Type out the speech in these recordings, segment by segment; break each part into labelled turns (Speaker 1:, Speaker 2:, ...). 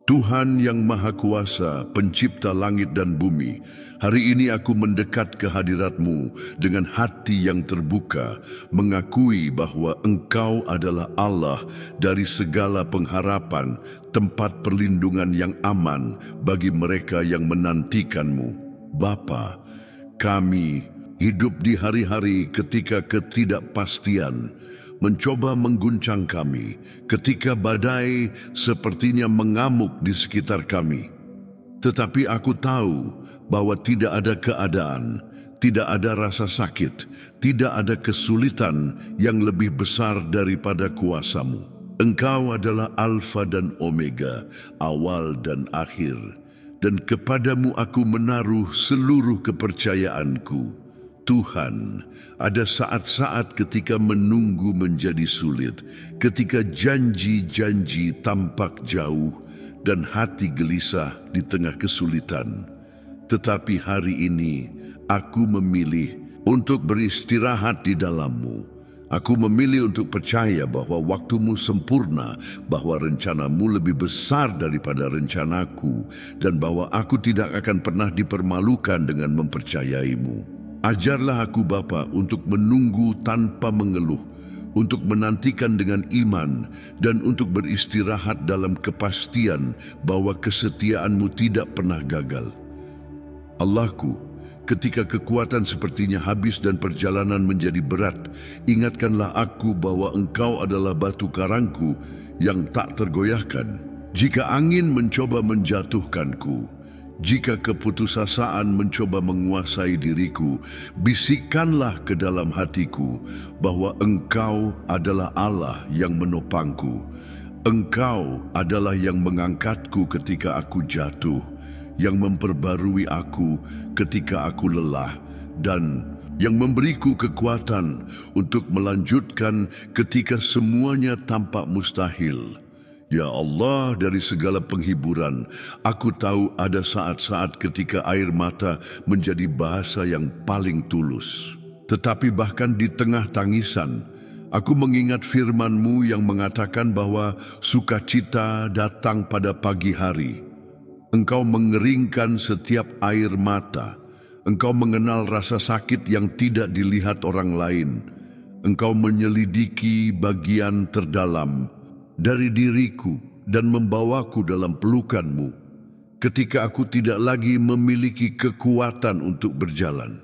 Speaker 1: Tuhan yang Maha Kuasa, pencipta langit dan bumi, hari ini aku mendekat ke hadirat-Mu dengan hati yang terbuka, mengakui bahwa Engkau adalah Allah dari segala pengharapan, tempat perlindungan yang aman bagi mereka yang menantikan-Mu. Bapa, kami hidup di hari-hari ketika ketidakpastian mencoba mengguncang kami, ketika badai sepertinya mengamuk di sekitar kami. Tetapi aku tahu bahwa tidak ada keadaan, tidak ada rasa sakit, tidak ada kesulitan yang lebih besar daripada kuasa-Mu. Engkau adalah Alfa dan Omega, awal dan akhir, dan kepadamu aku menaruh seluruh kepercayaanku. Tuhan, ada saat-saat ketika menunggu menjadi sulit, ketika janji-janji tampak jauh dan hati gelisah di tengah kesulitan. Tetapi hari ini aku memilih untuk beristirahat di dalam-Mu. Aku memilih untuk percaya bahwa waktu-Mu sempurna, bahwa rencana-Mu lebih besar daripada rencanaku, dan bahwa aku tidak akan pernah dipermalukan dengan mempercayai-Mu. Ajarlah aku Bapa untuk menunggu tanpa mengeluh, untuk menantikan dengan iman, dan untuk beristirahat dalam kepastian bahwa kesetiaan-Mu tidak pernah gagal. Allahku, ketika kekuatan sepertinya habis dan perjalanan menjadi berat, ingatkanlah aku bahwa Engkau adalah batu karangku yang tak tergoyahkan. Jika angin mencoba menjatuhkanku, jika keputusasaan mencoba menguasai diriku, bisikkanlah ke dalam hatiku bahwa Engkau adalah Allah yang menopangku. Engkau adalah yang mengangkatku ketika aku jatuh, yang memperbarui aku ketika aku lelah, dan yang memberiku kekuatan untuk melanjutkan ketika semuanya tampak mustahil. Ya Allah, dari segala penghiburan, aku tahu ada saat-saat ketika air mata menjadi bahasa yang paling tulus. Tetapi bahkan di tengah tangisan, aku mengingat firman-Mu yang mengatakan bahwa sukacita datang pada pagi hari. Engkau mengeringkan setiap air mata. Engkau mengenal rasa sakit yang tidak dilihat orang lain. Engkau menyelidiki bagian terdalam dari diriku dan membawaku dalam pelukan-Mu ketika aku tidak lagi memiliki kekuatan untuk berjalan.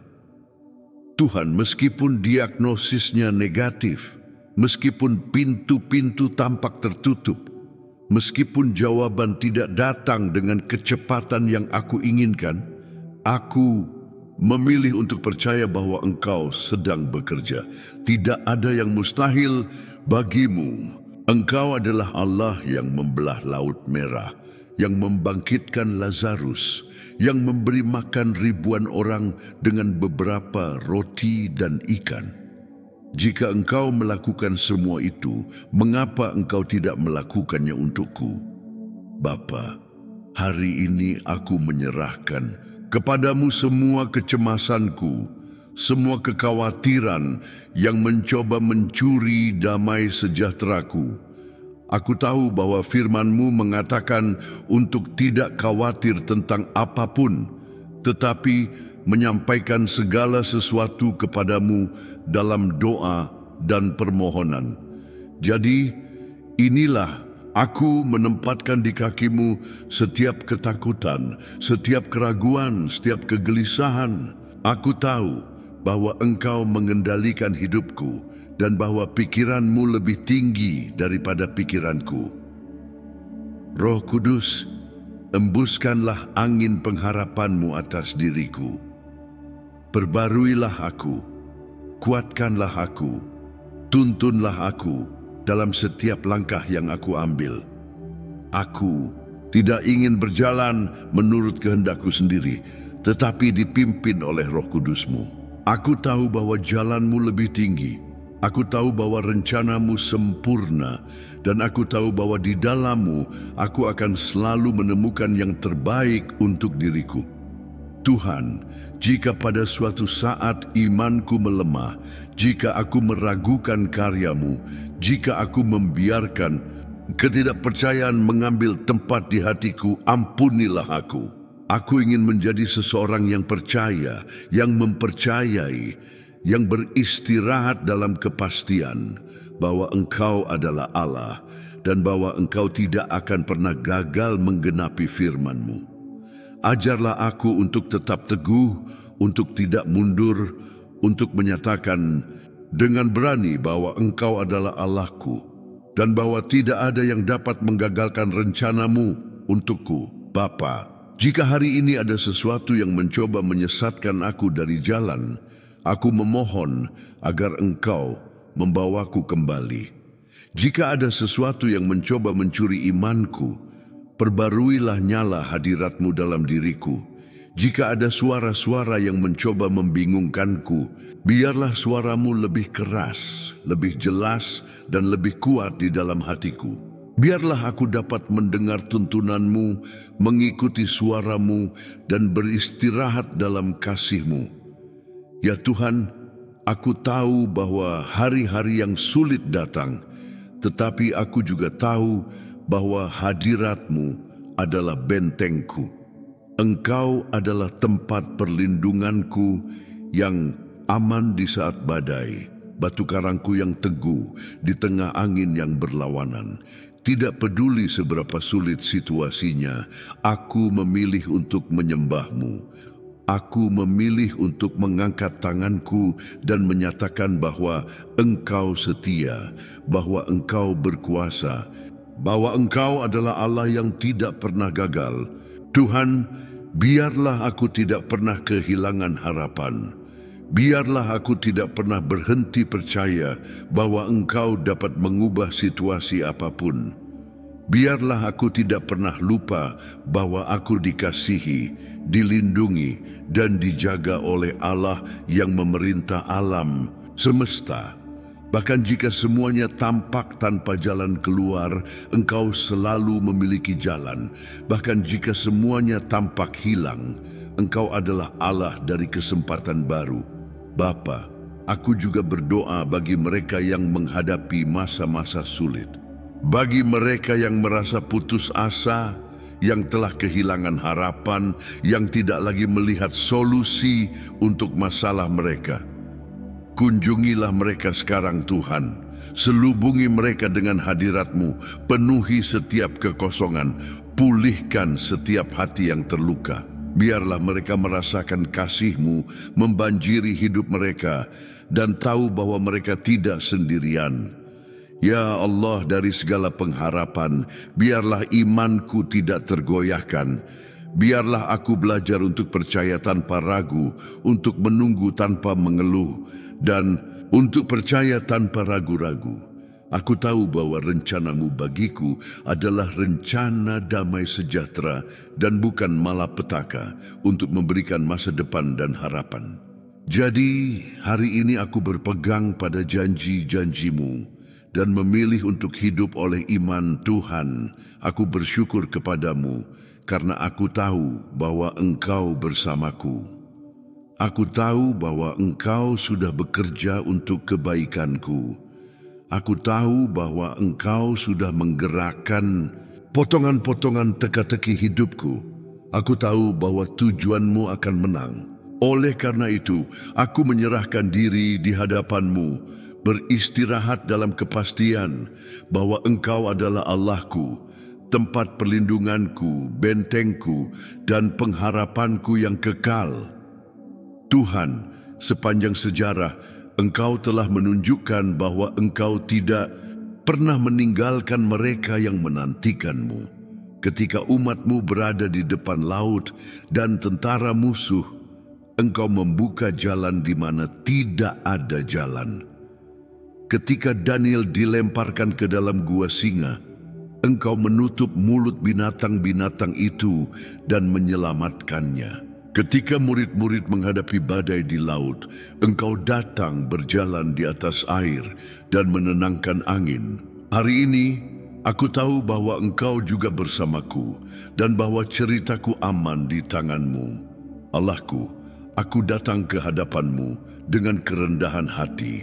Speaker 1: Tuhan, meskipun diagnosisnya negatif, meskipun pintu-pintu tampak tertutup, meskipun jawaban tidak datang dengan kecepatan yang aku inginkan, aku memilih untuk percaya bahwa Engkau sedang bekerja. Tidak ada yang mustahil bagimu. Engkau adalah Allah yang membelah Laut Merah, yang membangkitkan Lazarus, yang memberi makan ribuan orang dengan beberapa roti dan ikan. Jika Engkau melakukan semua itu, mengapa Engkau tidak melakukannya untukku? Bapa, hari ini aku menyerahkan kepadamu semua kecemasanku, semua kekhawatiran yang mencoba mencuri damai sejahteraku. Aku tahu bahwa firman-Mu mengatakan untuk tidak khawatir tentang apapun, tetapi menyampaikan segala sesuatu kepadamu dalam doa dan permohonan. Jadi, inilah aku menempatkan di kaki-Mu setiap ketakutan, setiap keraguan, setiap kegelisahan. Aku tahu bahwa Engkau mengendalikan hidupku dan bahwa pikiran-Mu lebih tinggi daripada pikiranku. Roh Kudus, embuskanlah angin pengharapan-Mu atas diriku. Perbaruilah aku, kuatkanlah aku, tuntunlah aku dalam setiap langkah yang aku ambil. Aku tidak ingin berjalan menurut kehendakku sendiri, tetapi dipimpin oleh Roh Kudus-Mu. Aku tahu bahwa jalan-Mu lebih tinggi. Aku tahu bahwa rencana-Mu sempurna. Dan aku tahu bahwa di dalam-Mu aku akan selalu menemukan yang terbaik untuk diriku. Tuhan, jika pada suatu saat imanku melemah, jika aku meragukan karya-Mu, jika aku membiarkan Ketidakpercayaan mengambil tempat di hatiku, ampunilah aku. Aku ingin menjadi seseorang yang percaya, yang mempercayai, yang beristirahat dalam kepastian bahwa Engkau adalah Allah dan bahwa Engkau tidak akan pernah gagal menggenapi firman-Mu. Ajarlah aku untuk tetap teguh, untuk tidak mundur, untuk menyatakan dengan berani bahwa Engkau adalah Allahku, dan bahwa tidak ada yang dapat menggagalkan rencana-Mu untukku, Bapa. Jika hari ini ada sesuatu yang mencoba menyesatkan aku dari jalan, aku memohon agar Engkau membawaku kembali. Jika ada sesuatu yang mencoba mencuri imanku, perbaruilah nyala hadirat-Mu dalam diriku. Jika ada suara-suara yang mencoba membingungkanku, biarlah suara-Mu lebih keras, lebih jelas, dan lebih kuat di dalam hatiku. Biarlah aku dapat mendengar tuntunan-Mu, mengikuti suara-Mu, dan beristirahat dalam kasih-Mu. Ya Tuhan, aku tahu bahwa hari-hari yang sulit datang, tetapi aku juga tahu bahwa hadirat-Mu adalah bentengku. Engkau adalah tempat perlindunganku yang aman di saat badai, batu karangku yang teguh di tengah angin yang berlawanan. Tidak peduli seberapa sulit situasinya, aku memilih untuk menyembah-Mu. Aku memilih untuk mengangkat tanganku dan menyatakan bahwa Engkau setia, bahwa Engkau berkuasa, bahwa Engkau adalah Allah yang tidak pernah gagal. Tuhan, biarlah aku tidak pernah kehilangan harapan. Biarlah aku tidak pernah berhenti percaya bahwa Engkau dapat mengubah situasi apapun. Biarlah aku tidak pernah lupa bahwa aku dikasihi, dilindungi, dan dijaga oleh Allah yang memerintah alam semesta. Bahkan jika semuanya tampak tanpa jalan keluar, Engkau selalu memiliki jalan. Bahkan jika semuanya tampak hilang, Engkau adalah Allah dari kesempatan baru. Bapa, aku juga berdoa bagi mereka yang menghadapi masa-masa sulit. Bagi mereka yang merasa putus asa, yang telah kehilangan harapan, yang tidak lagi melihat solusi untuk masalah mereka. Kunjungilah mereka sekarang Tuhan, selubungi mereka dengan hadirat-Mu, penuhi setiap kekosongan, pulihkan setiap hati yang terluka. Biarlah mereka merasakan kasih-Mu membanjiri hidup mereka dan tahu bahwa mereka tidak sendirian. Ya Allah, dari segala pengharapan, biarlah imanku tidak tergoyahkan. Biarlah aku belajar untuk percaya tanpa ragu, untuk menunggu tanpa mengeluh, dan untuk percaya tanpa ragu-ragu. Aku tahu bahwa rencana-Mu bagiku adalah rencana damai sejahtera dan bukan malapetaka untuk memberikan masa depan dan harapan. Jadi, hari ini aku berpegang pada janji-janji-Mu dan memilih untuk hidup oleh iman. Tuhan, aku bersyukur kepadamu karena aku tahu bahwa Engkau bersamaku. Aku tahu bahwa Engkau sudah bekerja untuk kebaikanku. Aku tahu bahwa Engkau sudah menggerakkan potongan-potongan teka-teki hidupku. Aku tahu bahwa tujuan-Mu akan menang. Oleh karena itu, aku menyerahkan diri di hadapan-Mu, beristirahat dalam kepastian bahwa Engkau adalah Allahku, tempat perlindunganku, bentengku, dan pengharapanku yang kekal. Tuhan, sepanjang sejarah, Engkau telah menunjukkan bahwa Engkau tidak pernah meninggalkan mereka yang menantikan-Mu. Ketika umat-Mu berada di depan laut dan tentara musuh, Engkau membuka jalan di mana tidak ada jalan. Ketika Daniel dilemparkan ke dalam gua singa, Engkau menutup mulut binatang-binatang itu dan menyelamatkannya. Ketika murid-murid menghadapi badai di laut, Engkau datang berjalan di atas air dan menenangkan angin. Hari ini, aku tahu bahwa Engkau juga bersamaku dan bahwa ceritaku aman di tangan-Mu. Allahku, aku datang ke hadapan-Mu dengan kerendahan hati,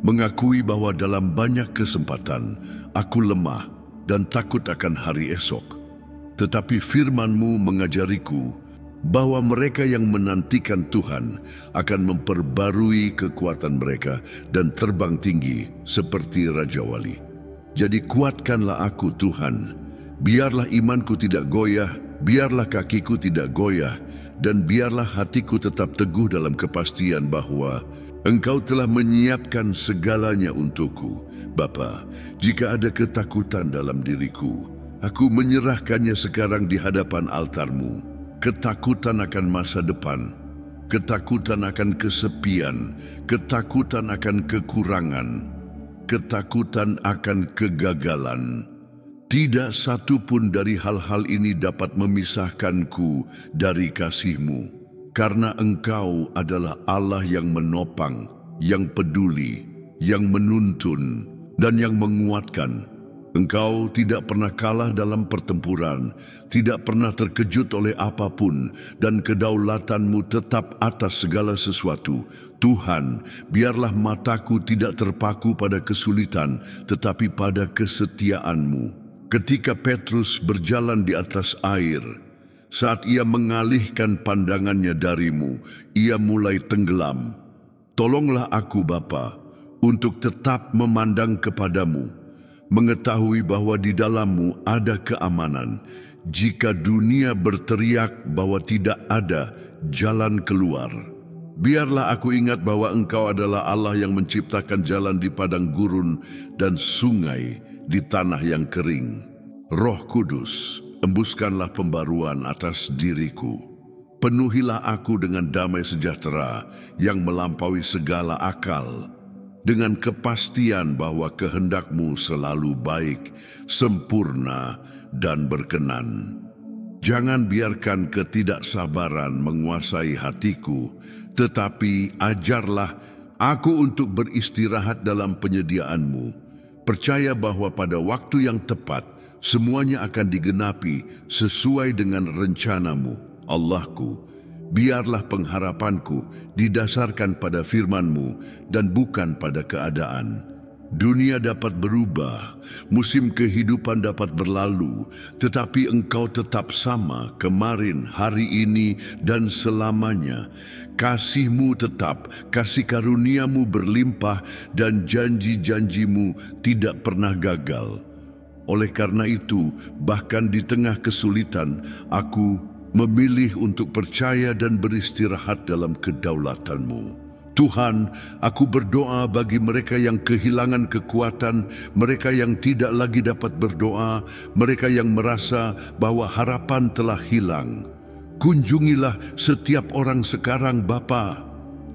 Speaker 1: mengakui bahwa dalam banyak kesempatan aku lemah dan takut akan hari esok. Tetapi firman-Mu mengajariku bahwa mereka yang menantikan Tuhan akan memperbarui kekuatan mereka dan terbang tinggi seperti Raja Wali. Jadi kuatkanlah aku, Tuhan. Biarlah imanku tidak goyah, biarlah kakiku tidak goyah, dan biarlah hatiku tetap teguh dalam kepastian bahwa Engkau telah menyiapkan segalanya untukku. Bapa, jika ada ketakutan dalam diriku, aku menyerahkannya sekarang di hadapan altar-Mu. Ketakutan akan masa depan, ketakutan akan kesepian, ketakutan akan kekurangan, ketakutan akan kegagalan. Tidak satu pun dari hal-hal ini dapat memisahkanku dari kasih-Mu, karena Engkau adalah Allah yang menopang, yang peduli, yang menuntun, dan yang menguatkan. Engkau tidak pernah kalah dalam pertempuran, tidak pernah terkejut oleh apapun, dan kedaulatan-Mu tetap atas segala sesuatu. Tuhan, biarlah mataku tidak terpaku pada kesulitan, tetapi pada kesetiaan-Mu. Ketika Petrus berjalan di atas air, saat ia mengalihkan pandangannya dari-Mu, ia mulai tenggelam. Tolonglah aku, Bapa, untuk tetap memandang kepadamu, mengetahui bahwa di dalam-Mu ada keamanan. Jika dunia berteriak bahwa tidak ada jalan keluar, biarlah aku ingat bahwa Engkau adalah Allah yang menciptakan jalan di padang gurun dan sungai di tanah yang kering. Roh Kudus, embuskanlah pembaruan atas diriku. Penuhilah aku dengan damai sejahtera yang melampaui segala akal, dengan kepastian bahwa kehendak-Mu selalu baik, sempurna, dan berkenan. Jangan biarkan ketidaksabaran menguasai hatiku, tetapi ajarlah aku untuk beristirahat dalam penyediaan-Mu. Percaya bahwa pada waktu yang tepat, semuanya akan digenapi sesuai dengan rencana-Mu. Allahku, biarlah pengharapanku didasarkan pada firman-Mu dan bukan pada keadaan. Dunia dapat berubah, musim kehidupan dapat berlalu, tetapi Engkau tetap sama kemarin, hari ini, dan selamanya. Kasih-Mu tetap, kasih karunia-Mu berlimpah, dan janji-janji-Mu tidak pernah gagal. Oleh karena itu, bahkan di tengah kesulitan, aku memilih untuk percaya dan beristirahat dalam kedaulatan-Mu. Tuhan, aku berdoa bagi mereka yang kehilangan kekuatan, mereka yang tidak lagi dapat berdoa, mereka yang merasa bahwa harapan telah hilang. Kunjungilah setiap orang sekarang, Bapa.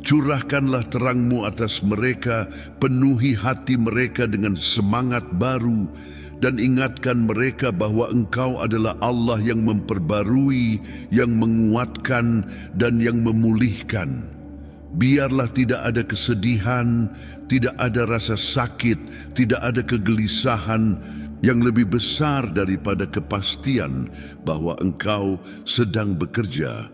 Speaker 1: Curahkanlah terang-Mu atas mereka, penuhi hati mereka dengan semangat baru, dan ingatkan mereka bahwa Engkau adalah Allah yang memperbarui, yang menguatkan, dan yang memulihkan. Biarlah tidak ada kesedihan, tidak ada rasa sakit, tidak ada kegelisahan yang lebih besar daripada kepastian bahwa Engkau sedang bekerja.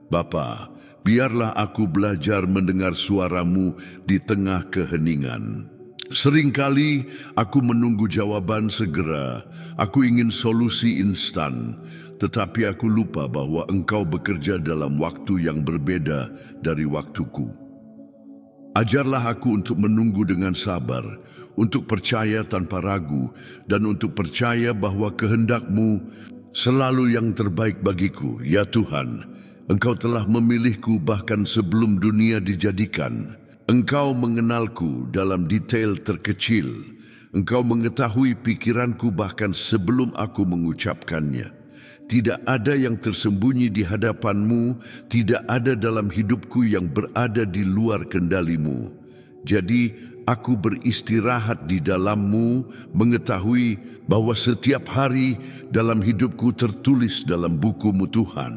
Speaker 1: Bapa, biarlah aku belajar mendengar suara-Mu di tengah keheningan. Seringkali aku menunggu jawaban segera, aku ingin solusi instan, tetapi aku lupa bahwa Engkau bekerja dalam waktu yang berbeda dari waktuku. Ajarlah aku untuk menunggu dengan sabar, untuk percaya tanpa ragu, dan untuk percaya bahwa kehendak-Mu selalu yang terbaik bagiku. Ya Tuhan, Engkau telah memilihku bahkan sebelum dunia dijadikan. Engkau mengenalku dalam detail terkecil. Engkau mengetahui pikiranku bahkan sebelum aku mengucapkannya. Tidak ada yang tersembunyi di hadapan-Mu, tidak ada dalam hidupku yang berada di luar kendali-Mu. Jadi, aku beristirahat di dalam-Mu, mengetahui bahwa setiap hari dalam hidupku tertulis dalam buku-Mu, Tuhan.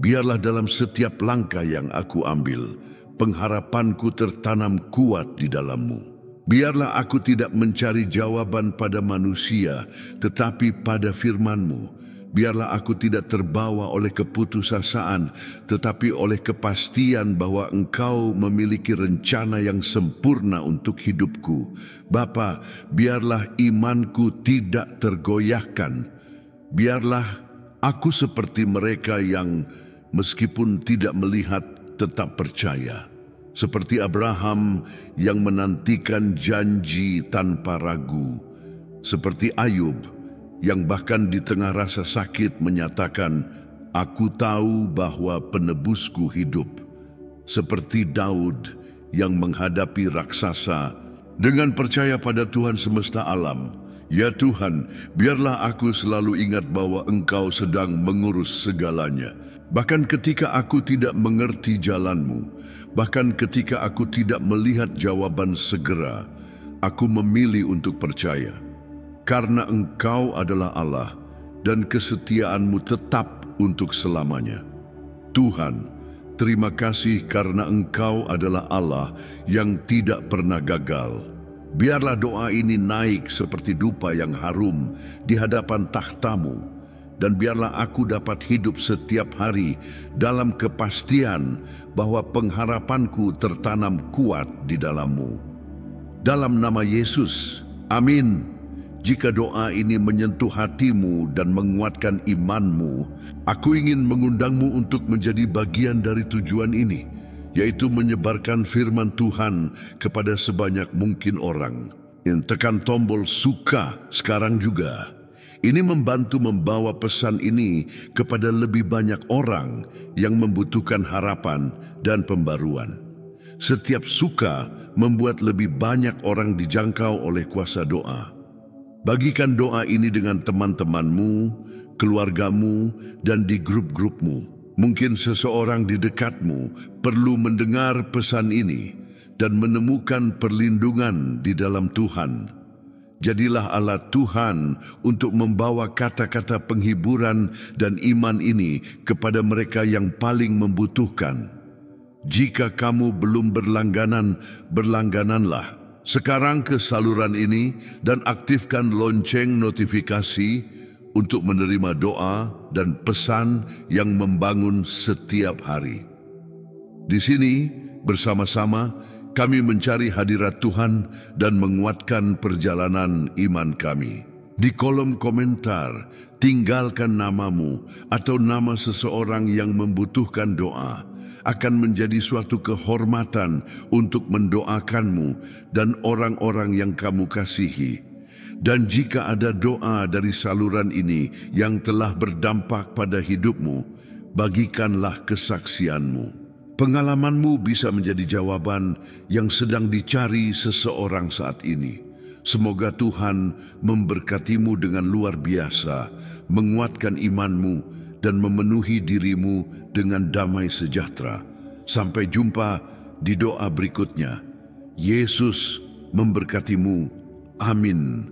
Speaker 1: Biarlah dalam setiap langkah yang aku ambil, pengharapanku tertanam kuat di dalam-Mu. Biarlah aku tidak mencari jawaban pada manusia, tetapi pada firman-Mu. Biarlah aku tidak terbawa oleh keputusasaan, tetapi oleh kepastian bahwa Engkau memiliki rencana yang sempurna untuk hidupku. Bapa, biarlah imanku tidak tergoyahkan. Biarlah aku seperti mereka yang meskipun tidak melihat tetap percaya. Seperti Abraham yang menantikan janji tanpa ragu. Seperti Ayub yang bahkan di tengah rasa sakit menyatakan, "Aku tahu bahwa penebusku hidup." Seperti Daud yang menghadapi raksasa dengan percaya pada Tuhan semesta alam. Ya Tuhan, biarlah aku selalu ingat bahwa Engkau sedang mengurus segalanya. Bahkan ketika aku tidak mengerti jalan-Mu, bahkan ketika aku tidak melihat jawaban segera, aku memilih untuk percaya. Karena Engkau adalah Allah dan kesetiaan-Mu tetap untuk selamanya. Tuhan, terima kasih karena Engkau adalah Allah yang tidak pernah gagal. Biarlah doa ini naik seperti dupa yang harum di hadapan takhta-Mu, dan biarlah aku dapat hidup setiap hari dalam kepastian bahwa pengharapanku tertanam kuat di dalam-Mu. Dalam nama Yesus, amin. Jika doa ini menyentuh hatimu dan menguatkan imanmu, aku ingin mengundangmu untuk menjadi bagian dari tujuan ini, yaitu menyebarkan firman Tuhan kepada sebanyak mungkin orang. Tekan tombol suka sekarang juga. Ini membantu membawa pesan ini kepada lebih banyak orang yang membutuhkan harapan dan pembaruan. Setiap suka membuat lebih banyak orang dijangkau oleh kuasa doa. Bagikan doa ini dengan teman-temanmu, keluargamu, dan di grup-grupmu. Mungkin seseorang di dekatmu perlu mendengar pesan ini dan menemukan perlindungan di dalam Tuhan. Jadilah alat Tuhan untuk membawa kata-kata penghiburan dan iman ini kepada mereka yang paling membutuhkan. Jika kamu belum berlangganan, berlanggananlah sekarang ke saluran ini dan aktifkan lonceng notifikasi untuk menerima doa dan pesan yang membangun setiap hari. Di sini, bersama-sama, kami mencari hadirat Tuhan dan menguatkan perjalanan iman kami. Di kolom komentar, tinggalkan namamu atau nama seseorang yang membutuhkan doa. Akan menjadi suatu kehormatan untuk mendoakanmu dan orang-orang yang kamu kasihi. Dan jika ada doa dari saluran ini yang telah berdampak pada hidupmu, bagikanlah kesaksianmu. Pengalamanmu bisa menjadi jawaban yang sedang dicari seseorang saat ini. Semoga Tuhan memberkatimu dengan luar biasa, menguatkan imanmu, dan memenuhi dirimu dengan damai sejahtera. Sampai jumpa di doa berikutnya. Yesus memberkatimu. Amin.